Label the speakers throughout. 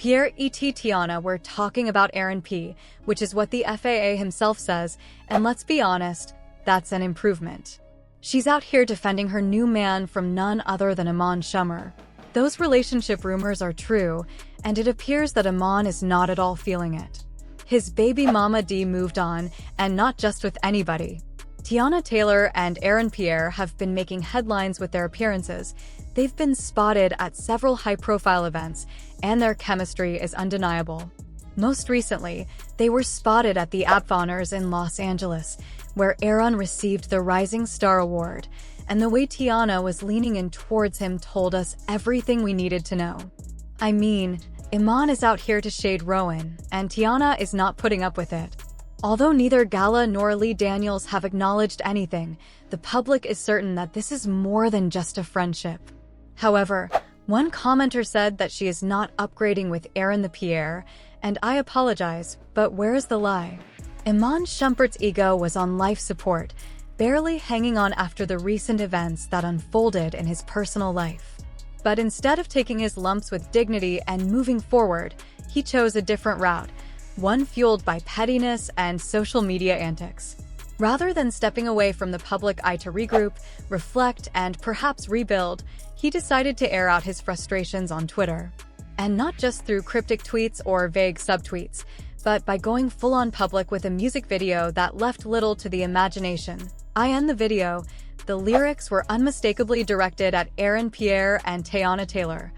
Speaker 1: Pierre et Teyana were talking about Aaron P., which is what the FAA himself says, and let's be honest, that's an improvement. She's out here defending her new man from none other than Iman Shumpert. Those relationship rumors are true, and it appears that Iman is not at all feeling it. His baby mama D moved on, and not just with anybody. Teyana Taylor and Aaron Pierre have been making headlines with their appearances. They've been spotted at several high-profile events, and their chemistry is undeniable. Most recently, they were spotted at the APF Honors in Los Angeles, where Aaron received the Rising Star Award, and the way Teyana was leaning in towards him told us everything we needed to know. I mean, Iman is out here to shade Rowan, and Teyana is not putting up with it. Although neither Gala nor Lee Daniels have acknowledged anything, the public is certain that this is more than just a friendship. However, one commenter said that she is not upgrading with Aaron Pierre, and I apologize, but where is the lie? Iman Shumpert's ego was on life support, barely hanging on after the recent events that unfolded in his personal life. But instead of taking his lumps with dignity and moving forward, he chose a different route, one fueled by pettiness and social media antics. Rather than stepping away from the public eye to regroup, reflect, and perhaps rebuild, he decided to air out his frustrations on Twitter. And not just through cryptic tweets or vague subtweets, but by going full-on public with a music video that left little to the imagination. In the video, the lyrics were unmistakably directed at Aaron Pierre and Teyana Taylor,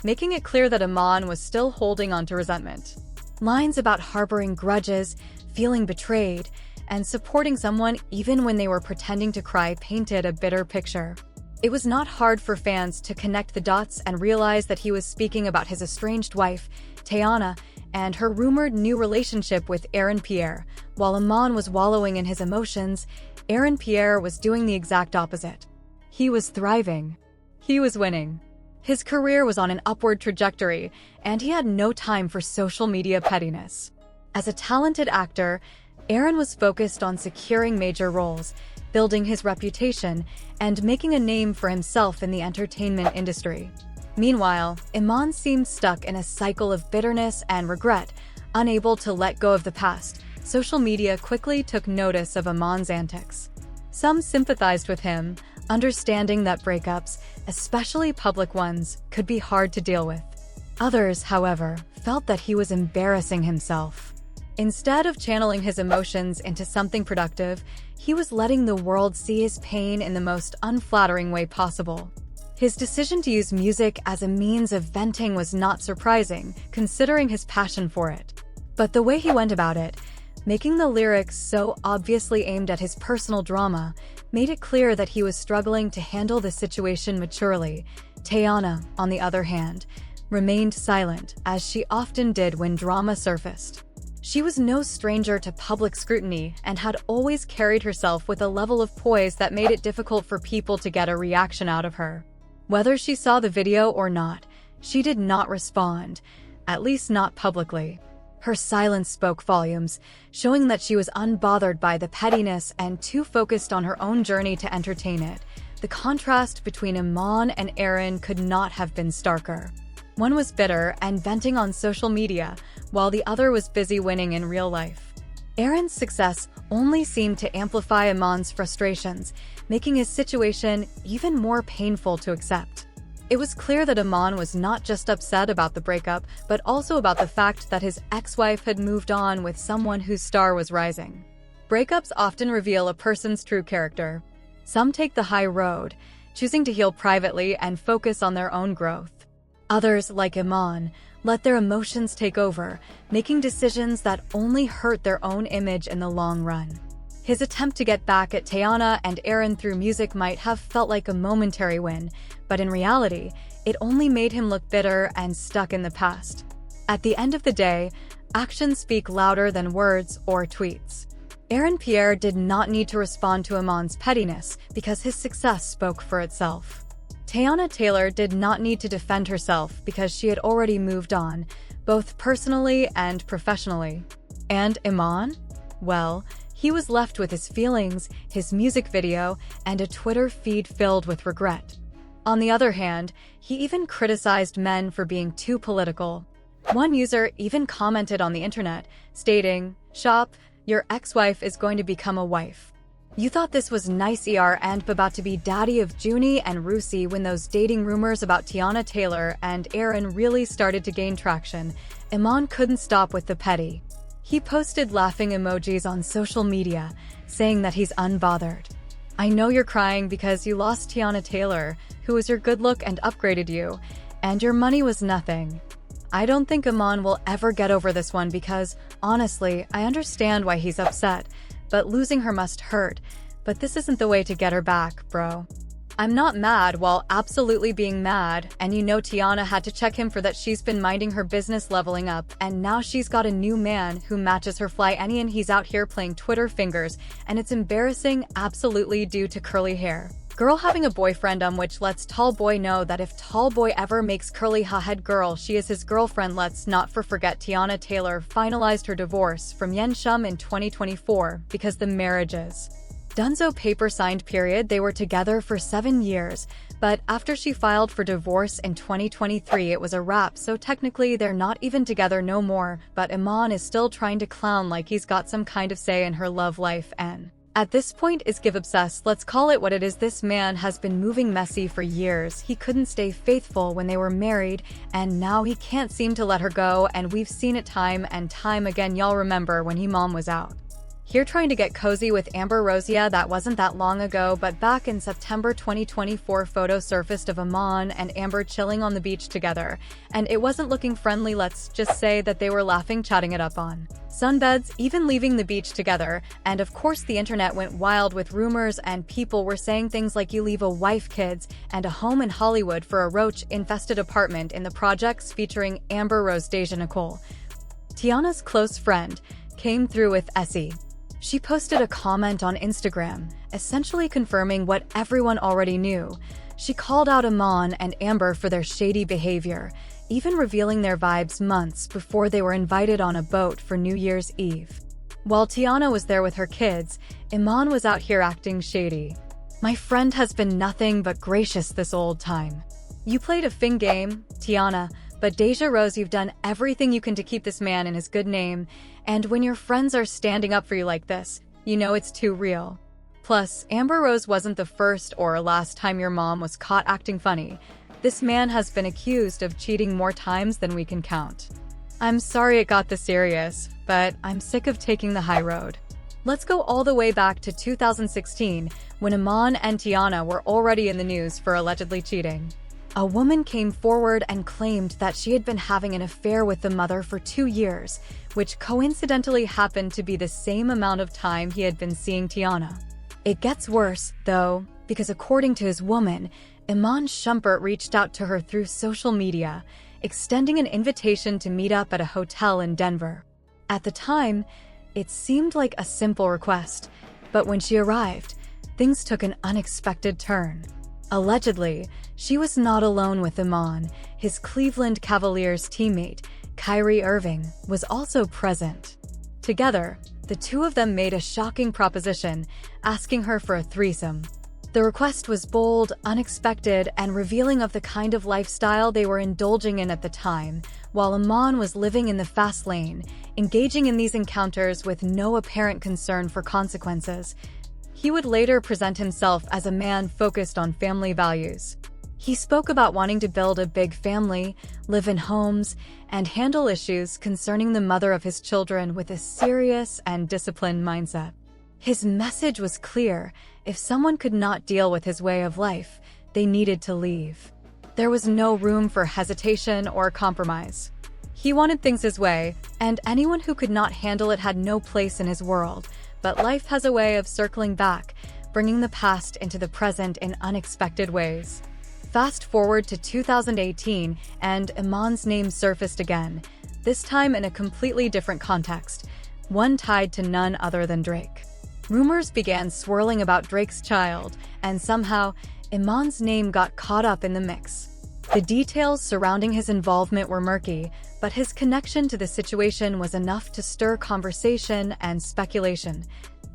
Speaker 1: making it clear that Iman was still holding on to resentment. Lines about harboring grudges, feeling betrayed, and supporting someone even when they were pretending to cry painted a bitter picture. It was not hard for fans to connect the dots and realize that he was speaking about his estranged wife, Teyana, and her rumored new relationship with Aaron Pierre. While Iman was wallowing in his emotions, Aaron Pierre was doing the exact opposite. He was thriving. He was winning. His career was on an upward trajectory, and he had no time for social media pettiness. As a talented actor, Aaron was focused on securing major roles, building his reputation, and making a name for himself in the entertainment industry. Meanwhile, Iman seemed stuck in a cycle of bitterness and regret, unable to let go of the past. Social media quickly took notice of Iman's antics. Some sympathized with him, understanding that breakups, especially public ones, could be hard to deal with. Others, however, felt that he was embarrassing himself. Instead of channeling his emotions into something productive, he was letting the world see his pain in the most unflattering way possible. His decision to use music as a means of venting was not surprising, considering his passion for it. But the way he went about it, making the lyrics so obviously aimed at his personal drama, made it clear that he was struggling to handle the situation maturely. Teyana, on the other hand, remained silent, as she often did when drama surfaced. She was no stranger to public scrutiny and had always carried herself with a level of poise that made it difficult for people to get a reaction out of her. Whether she saw the video or not, she did not respond, at least not publicly. Her silence spoke volumes, showing that she was unbothered by the pettiness and too focused on her own journey to entertain it. The contrast between Iman and Aaron could not have been starker. One was bitter and venting on social media, while the other was busy winning in real life. Aaron's success only seemed to amplify Iman's frustrations, making his situation even more painful to accept. It was clear that Iman was not just upset about the breakup, but also about the fact that his ex-wife had moved on with someone whose star was rising. Breakups often reveal a person's true character. Some take the high road, choosing to heal privately and focus on their own growth. Others, like Iman, let their emotions take over, making decisions that only hurt their own image in the long run. His attempt to get back at Teyana and Aaron through music might have felt like a momentary win, but in reality, it only made him look bitter and stuck in the past. At the end of the day, actions speak louder than words or tweets. Aaron Pierre did not need to respond to Iman's pettiness because his success spoke for itself. Teyana Taylor did not need to defend herself because she had already moved on, both personally and professionally. And Iman? Well, he was left with his feelings, his music video, and a Twitter feed filled with regret. On the other hand, he even criticized men for being too political. One user even commented on the internet, stating, "Shop, your ex-wife is going to become a wife." You thought this was nice and about to be daddy of Junie and Rusi when those dating rumors about Teyana Taylor and Aaron really started to gain traction. Iman couldn't stop with the petty. He posted laughing emojis on social media, saying that he's unbothered. "I know you're crying because you lost Teyana Taylor, who was your good look and upgraded you, and your money was nothing. I don't think Iman will ever get over this one because, honestly, I understand why he's upset, but losing her must hurt. But this isn't the way to get her back, bro. I'm not mad while absolutely being mad, and you know Teyana had to check him for that. She's been minding her business, leveling up, and now she's got a new man who matches her fly any, and he's out here playing Twitter fingers, and it's embarrassing absolutely due to curly hair. Girl having a boyfriend which lets tall boy know that if tall boy ever makes curly head girl, she is his girlfriend. Let's not forget Teyana Taylor finalized her divorce from Iman Shumpert in 2024 because the marriage's Dunzo paper signed period. They were together for 7 years, but after she filed for divorce in 2023 it was a wrap, so technically they're not even together no more, but Iman is still trying to clown like he's got some kind of say in her love life and at this point is give obsessed. Let's call it what it is. This man has been moving messy for years. He couldn't stay faithful when they were married, and now he can't seem to let her go, and we've seen it time and time again. Y'all remember when Mom was out here trying to get cozy with Amber Rose? Yeah, that wasn't that long ago, but back in September 2024, photo surfaced of Iman and Amber chilling on the beach together, and it wasn't looking friendly. Let's just say that they were laughing, chatting it up on sunbeds, even leaving the beach together. And of course the internet went wild with rumors, and people were saying things like you leave a wife, kids, and a home in Hollywood for a roach-infested apartment in the projects featuring Amber Rose. Deja Nicole, Teyana's close friend, came through with Essie. She posted a comment on Instagram, essentially confirming what everyone already knew. She called out Iman and Amber for their shady behavior, even revealing their vibes months before they were invited on a boat for New Year's Eve. While Teyana was there with her kids, Iman was out here acting shady. "My friend has been nothing but gracious this old time. You played a fin game, Teyana, but Deja Rose, you've done everything you can to keep this man in his good name, and when your friends are standing up for you like this, you know it's too real. Plus, Amber Rose wasn't the first or last time your mom was caught acting funny. This man has been accused of cheating more times than we can count. I'm sorry it got this serious, but I'm sick of taking the high road." Let's go all the way back to 2016, when Iman and Teyana were already in the news for allegedly cheating. A woman came forward and claimed that she had been having an affair with the mother for 2 years, which coincidentally happened to be the same amount of time he had been seeing Teyana. It gets worse, though, because according to his woman, Iman Shumpert reached out to her through social media, extending an invitation to meet up at a hotel in Denver. At the time, it seemed like a simple request, but when she arrived, things took an unexpected turn. Allegedly, she was not alone with Iman. His Cleveland Cavaliers teammate, Kyrie Irving, was also present. Together, the two of them made a shocking proposition, asking her for a threesome. The request was bold, unexpected, and revealing of the kind of lifestyle they were indulging in at the time, while Iman was living in the fast lane, engaging in these encounters with no apparent concern for consequences. He would later present himself as a man focused on family values. He spoke about wanting to build a big family, live in homes, and handle issues concerning the mother of his children with a serious and disciplined mindset. His message was clear: if someone could not deal with his way of life, they needed to leave. There was no room for hesitation or compromise. He wanted things his way, and anyone who could not handle it had no place in his world. But life has a way of circling back, bringing the past into the present in unexpected ways. Fast forward to 2018, and Iman's name surfaced again, this time in a completely different context, one tied to none other than Drake. Rumors began swirling about Drake's child, and somehow, Iman's name got caught up in the mix. The details surrounding his involvement were murky, but his connection to the situation was enough to stir conversation and speculation.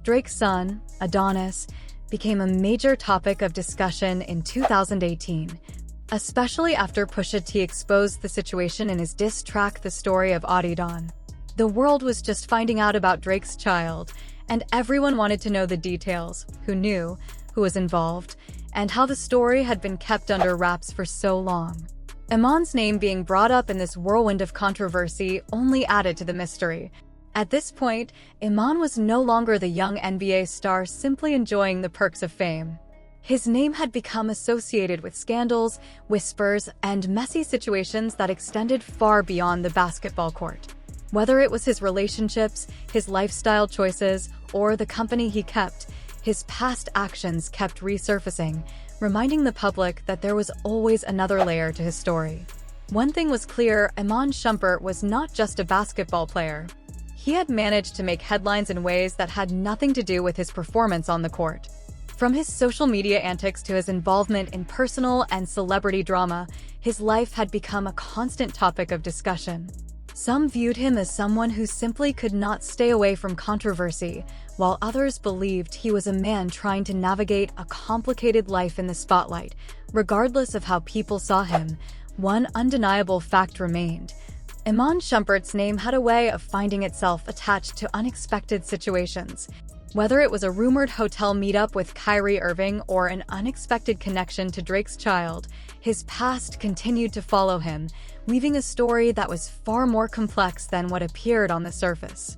Speaker 1: Drake's son, Adonis, became a major topic of discussion in 2018. especially after Pusha T exposed the situation in his diss track The Story of Adidon. The world was just finding out about Drake's child, and everyone wanted to know the details, who knew, who was involved, and how the story had been kept under wraps for so long. Iman's name being brought up in this whirlwind of controversy only added to the mystery. At this point, Iman was no longer the young NBA star simply enjoying the perks of fame. His name had become associated with scandals, whispers, and messy situations that extended far beyond the basketball court. Whether it was his relationships, his lifestyle choices, or the company he kept, his past actions kept resurfacing, reminding the public that there was always another layer to his story. One thing was clear: Iman Shumpert was not just a basketball player. He had managed to make headlines in ways that had nothing to do with his performance on the court. From his social media antics to his involvement in personal and celebrity drama, his life had become a constant topic of discussion. Some viewed him as someone who simply could not stay away from controversy, while others believed he was a man trying to navigate a complicated life in the spotlight. Regardless of how people saw him, one undeniable fact remained: Iman Shumpert's name had a way of finding itself attached to unexpected situations. Whether it was a rumored hotel meetup with Kyrie Irving or an unexpected connection to Drake's child, his past continued to follow him, weaving a story that was far more complex than what appeared on the surface.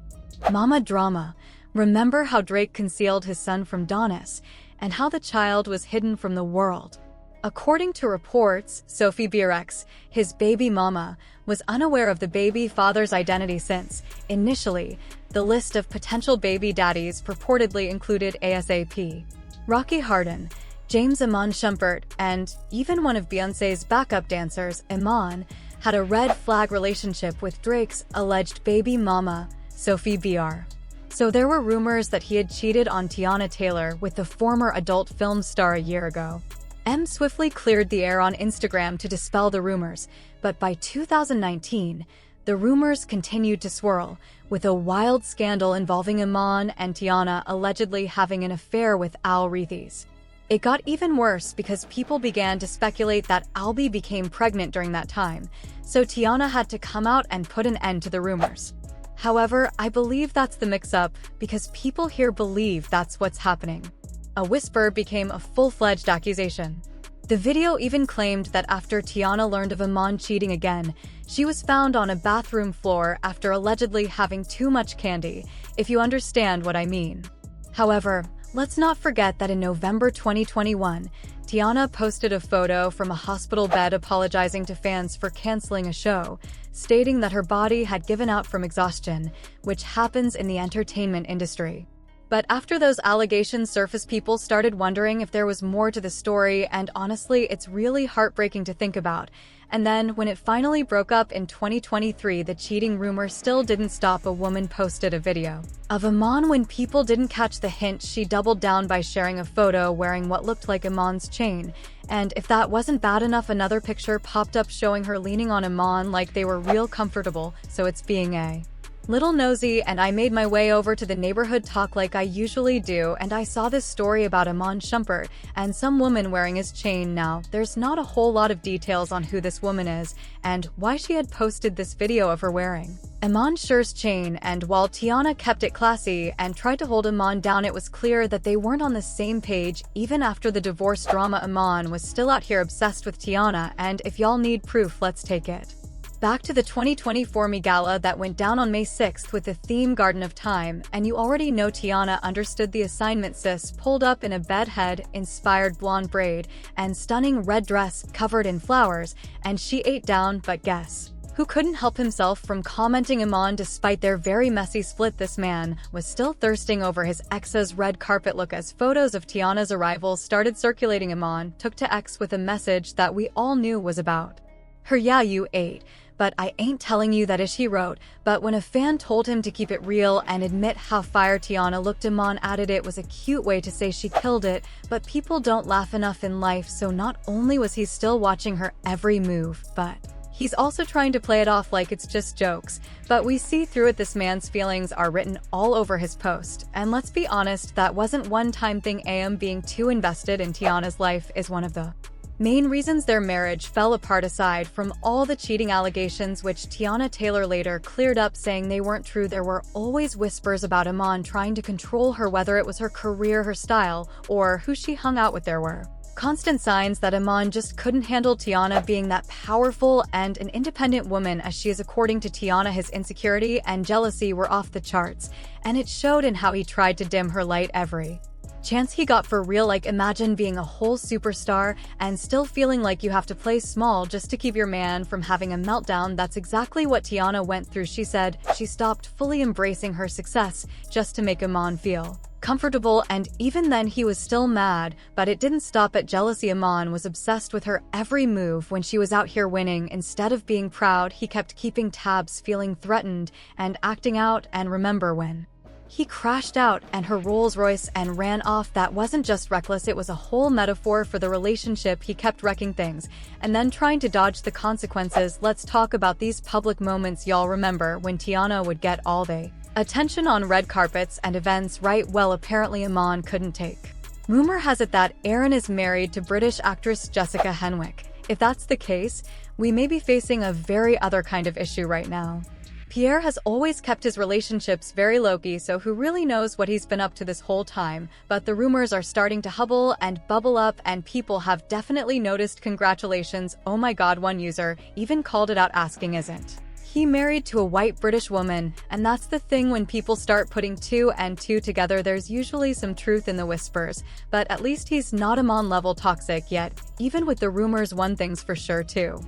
Speaker 1: Mama drama. Remember how Drake concealed his son from Donis, and how the child was hidden from the world? According to reports, Sophie Birex, his baby mama, was unaware of the baby father's identity since, initially, the list of potential baby daddies purportedly included ASAP, Rocky Harden, James Iman Shumpert, and even one of Beyoncé's backup dancers, Iman, had a red flag relationship with Drake's alleged baby mama, Sophie Birex. So there were rumors that he had cheated on Teyana Taylor with the former adult film star a year ago. M swiftly cleared the air on Instagram to dispel the rumors, but by 2019, the rumors continued to swirl, with a wild scandal involving Iman and Teyana allegedly having an affair with Al Reithies. It got even worse because people began to speculate that Albie became pregnant during that time, so Teyana had to come out and put an end to the rumors. However, I believe that's the mix-up because people here believe that's what's happening. A whisper became a full-fledged accusation. The video even claimed that after Teyana learned of Iman cheating again, she was found on a bathroom floor after allegedly having too much candy, if you understand what I mean. However, let's not forget that in November 2021, Teyana posted a photo from a hospital bed apologizing to fans for canceling a show, stating that her body had given out from exhaustion, which happens in the entertainment industry. But after those allegations surfaced, people started wondering if there was more to the story, and honestly, it's really heartbreaking to think about. And then, when it finally broke up in 2023, the cheating rumor still didn't stop. A woman posted a video of Iman. When people didn't catch the hint, she doubled down by sharing a photo wearing what looked like Iman's chain. And if that wasn't bad enough, another picture popped up showing her leaning on Iman like they were real comfortable, so it's being a little nosy, and I made my way over to the neighborhood talk like I usually do, and I saw this story about Iman Shumpert and some woman wearing his chain. Now, there's not a whole lot of details on who this woman is and why she had posted this video of her wearing Iman Shumpert's chain, and while Teyana kept it classy and tried to hold Iman down, it was clear that they weren't on the same page. Even after the divorce drama, Iman was still out here obsessed with Teyana, and if y'all need proof, let's take it. Back to the 2024 Gala that went down on May 6th with the theme Garden of Time, and you already know Teyana understood the assignment. Sis pulled up in a bedhead-inspired blonde braid and stunning red dress covered in flowers, and she ate down, but guess who couldn't help himself from commenting Iman? Despite their very messy split, this man was still thirsting over his ex's red carpet look. As photos of Teyana's arrival started circulating, Iman took to X with a message that we all knew was about her. "Yeah, you ate, but I ain't telling you that," he wrote. But when a fan told him to keep it real and admit how fire Teyana looked, Iman added it was a cute way to say she killed it, but people don't laugh enough in life. So not only was he still watching her every move, but he's also trying to play it off like it's just jokes. But we see through it. This man's feelings are written all over his post. And let's be honest, that wasn't one-time thing. Being too invested in Teyana's life is one of the Main reasons their marriage fell apart aside from all the cheating allegations, which Teyana Taylor later cleared up saying they weren't true, there were always whispers about Iman trying to control her, whether it was her career, her style, or who she hung out with. There were constant signs that Iman just couldn't handle Teyana being that powerful and an independent woman as she is. According to Teyana, his insecurity and jealousy were off the charts, and it showed in how he tried to dim her light every chance he got. For real, like, imagine being a whole superstar and still feeling like you have to play small just to keep your man from having a meltdown. That's exactly what Teyana went through. She said she stopped fully embracing her success just to make Iman feel comfortable, and even then he was still mad, but it didn't stop at jealousy. Iman was obsessed with her every move when she was out here winning. Instead of being proud, he kept keeping tabs, feeling threatened, and acting out. And remember when he crashed out and her Rolls Royce and ran off? That wasn't just reckless, it was a whole metaphor for the relationship. He kept wrecking things and then trying to dodge the consequences. Let's talk about these public moments. Y'all remember when Teyana would get all the attention on red carpets and events, right? Well, apparently Iman couldn't take. Rumor has it that Aaron is married to British actress Jessica Henwick. If that's the case, we may be facing a very other kind of issue right now. Pierre has always kept his relationships very low-key, so who really knows what he's been up to this whole time, but the rumors are starting to hubble and bubble up, and people have definitely noticed. Congratulations, oh my god, one user even called it out, asking, isn't he married to a white British woman? And that's the thing, when people start putting two and two together, there's usually some truth in the whispers, but at least he's not Iman level toxic yet. Even with the rumors, one thing's for sure too.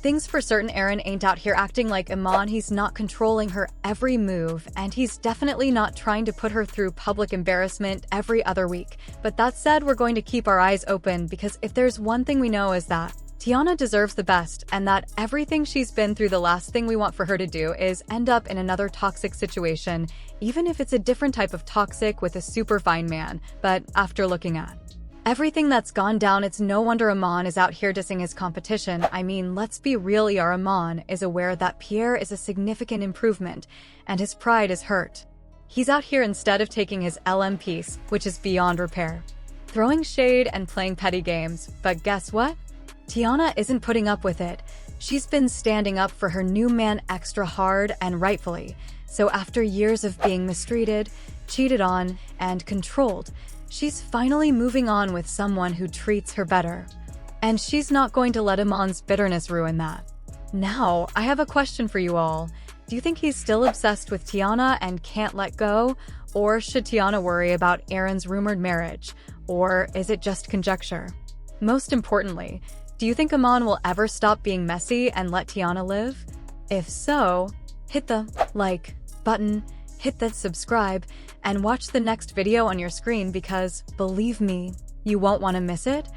Speaker 1: Things for certain, Aaron ain't out here acting like Iman. He's not controlling her every move, and he's definitely not trying to put her through public embarrassment every other week. But that said, we're going to keep our eyes open, because if there's one thing we know is that Teyana deserves the best, and that everything she's been through, the last thing we want for her to do is end up in another toxic situation, even if it's a different type of toxic with a super fine man. But after looking at everything that's gone down, it's no wonder Iman is out here dissing his competition. I mean, let's be real, Iman is aware that Pierre is a significant improvement, and his pride is hurt. He's out here, instead of taking his LM piece, which is beyond repair, throwing shade and playing petty games. But guess what? Teyana isn't putting up with it. She's been standing up for her new man extra hard, and rightfully so. After years of being mistreated, cheated on, and controlled, she's finally moving on with someone who treats her better. And she's not going to let Iman's bitterness ruin that. Now, I have a question for you all. Do you think he's still obsessed with Teyana and can't let go? Or should Teyana worry about Aaron's rumored marriage? Or is it just conjecture? Most importantly, do you think Iman will ever stop being messy and let Teyana live? If so, hit the like button, hit that subscribe, and watch the next video on your screen, because believe me, you won't want to miss it.